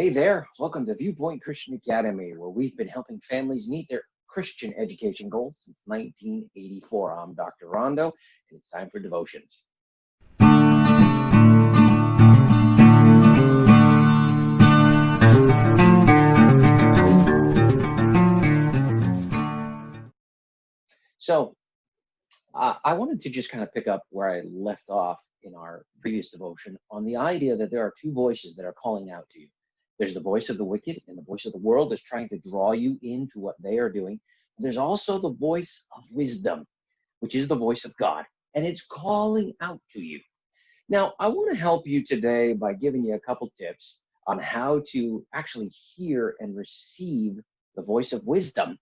Hey there, welcome to Viewpoint Christian Academy, where we've been helping families meet their Christian education goals since 1984. I'm Dr. Rondo, and it's time for devotions. So, I wanted to just kind of pick up where I left off in our previous devotion on the idea that there are two voices that are calling out to you. There's the voice of the wicked, and the voice of the world is trying to draw you into what they are doing. There's also the voice of wisdom, which is the voice of God, and it's calling out to you. Now, I want to help you today by giving you a couple tips on how to actually hear and receive the voice of wisdom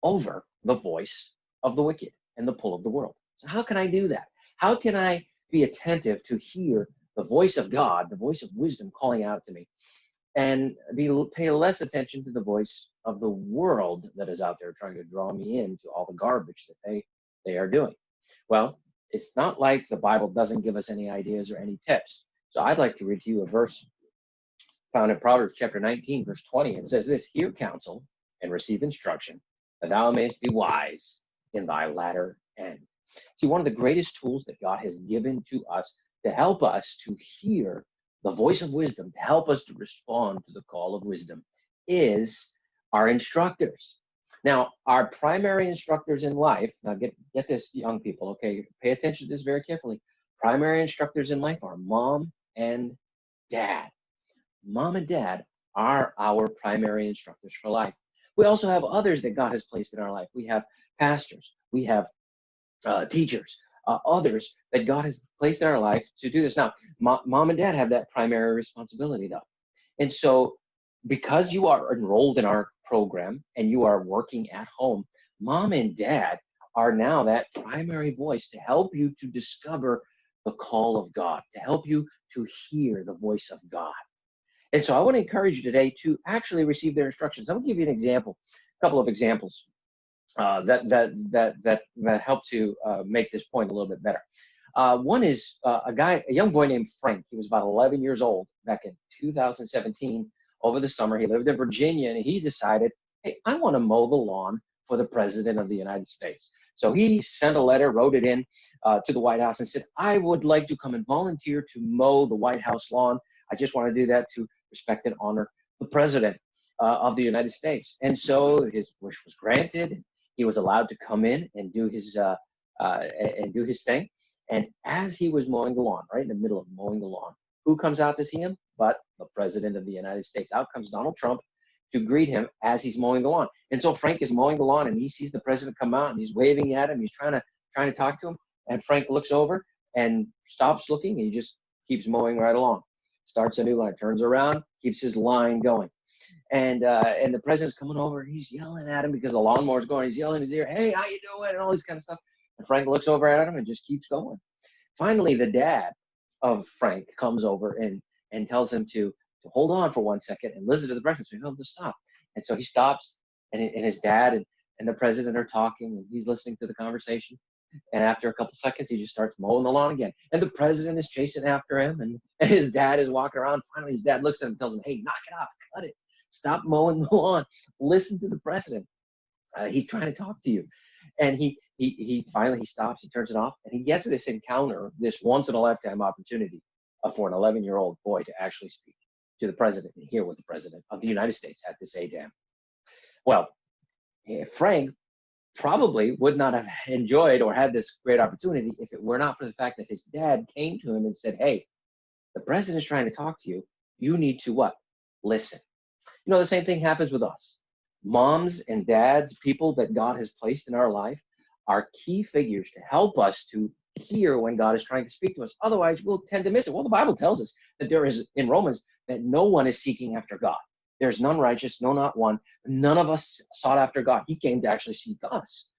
over the voice of the wicked and the pull of the world. So how can I do that? How can I be attentive to hear the voice of God, the voice of wisdom calling out to me, and pay less attention to the voice of the world that is out there trying to draw me into all the garbage that they are doing? Well, it's not like the Bible doesn't give us any ideas or any tips. So I'd like to read to you a verse found in Proverbs chapter 19, verse 20. It says this: "Hear counsel and receive instruction, that thou mayest be wise in thy latter end." See, one of the greatest tools that God has given to us to help us to hear the voice of wisdom, to help us to respond to the call of wisdom, is our instructors. Now, our primary instructors in life, now get this, young people, okay? Pay attention to this very carefully. Primary instructors in life are mom and dad. Mom and dad are our primary instructors for life. We also have others that God has placed in our life. We have pastors, we have teachers, others that God has placed in our life to do this. Now, mom and dad have that primary responsibility, though. And so, because you are enrolled in our program and you are working at home, mom and dad are now that primary voice to help you to discover the call of God, to help you to hear the voice of God. And so I want to encourage you today to actually receive their instructions. I'm going to give you an example, a couple of examples that help to make this point a little bit better. One is a young boy named Frank. He was about 11 years old back in 2017. Over the summer, he lived in Virginia, and he decided, hey, I want to mow the lawn for the President of the United States. So he sent a letter, wrote it in to the White House and said, I would like to come and volunteer to mow the White House lawn. I just want to do that to respect and honor the President of the United States. And so his wish was granted. He was allowed to come in and do his thing. And as he was mowing the lawn, right in the middle of mowing the lawn, who comes out to see him but the President of the United States? Out comes Donald Trump to greet him as he's mowing the lawn. And so Frank is mowing the lawn, and he sees the president come out, and he's waving at him. He's trying to talk to him. And Frank looks over and stops looking. And he just keeps mowing right along. Starts a new line, turns around, keeps his line going. And the president's coming over, and he's yelling at him because the lawnmower's going. He's yelling in his ear, hey, how you doing? And all this kind of stuff. And Frank looks over at him and just keeps going. Finally, the dad of Frank comes over and tells him to hold on for 1 second and listen to the president. So he tells him to stop. And so he stops, and his dad and the president are talking, and he's listening to the conversation. And after a couple seconds, he just starts mowing the lawn again. And the president is chasing after him, and his dad is walking around. Finally, his dad looks at him and tells him, hey, knock it off, cut it. Stop mowing the lawn. Listen to the president. He's trying to talk to you. And he finally stops, he turns it off, and he gets this encounter, this once-in-a-lifetime opportunity for an 11-year-old boy to actually speak to the president and hear what the president of the United States had to say to him. Well, Frank probably would not have enjoyed or had this great opportunity if it were not for the fact that his dad came to him and said, hey, the president's trying to talk to you. You need to what? Listen. You know, the same thing happens with us. Moms and dads, people that God has placed in our life, are key figures to help us to hear when God is trying to speak to us. Otherwise, we'll tend to miss it. Well, the Bible tells us that there is, in Romans, that no one is seeking after God. There's none righteous, no, not one. None of us sought after God. He came to actually seek us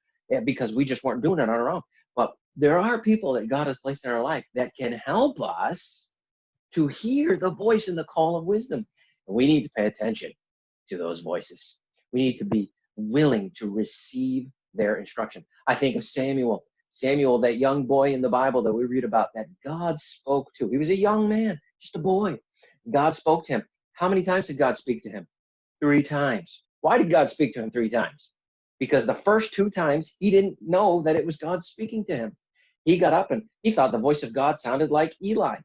because we just weren't doing it on our own. But there are people that God has placed in our life that can help us to hear the voice and the call of wisdom. And we need to pay attention to those voices. We need to be willing to receive their instruction. I think of Samuel, that young boy in the Bible that we read about, that God spoke to. He was a young man, just a boy. God spoke to him. How many times did God speak to him? 3 times. Why did God speak to him 3 times? Because the first 2 times he didn't know that it was God speaking to him. He got up and he thought the voice of God sounded like Eli,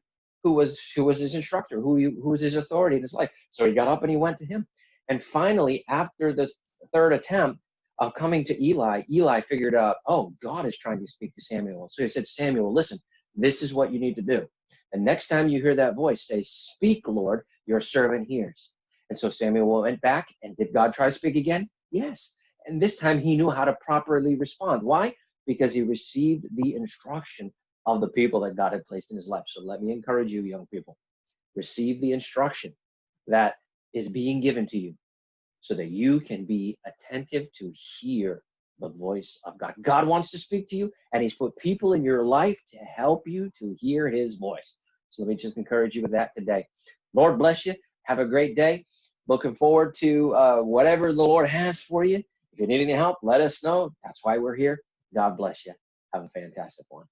who was his instructor, who was his authority in his life. So he got up and he went to him. And finally, after the 3rd attempt of coming to Eli, Eli figured out, oh, God is trying to speak to Samuel. So he said, Samuel, listen, this is what you need to do. And next time you hear that voice, say, speak, Lord, your servant hears. And so Samuel went back, and did God try to speak again? Yes. And this time he knew how to properly respond. Why? Because he received the instruction of the people that God had placed in his life. So let me encourage you, young people, receive the instruction that is being given to you so that you can be attentive to hear the voice of God. God wants to speak to you, and he's put people in your life to help you to hear his voice. So let me just encourage you with that today. Lord bless you. Have a great day. Looking forward to whatever the Lord has for you. If you need any help, let us know. That's why we're here. God bless you. Have a fantastic one.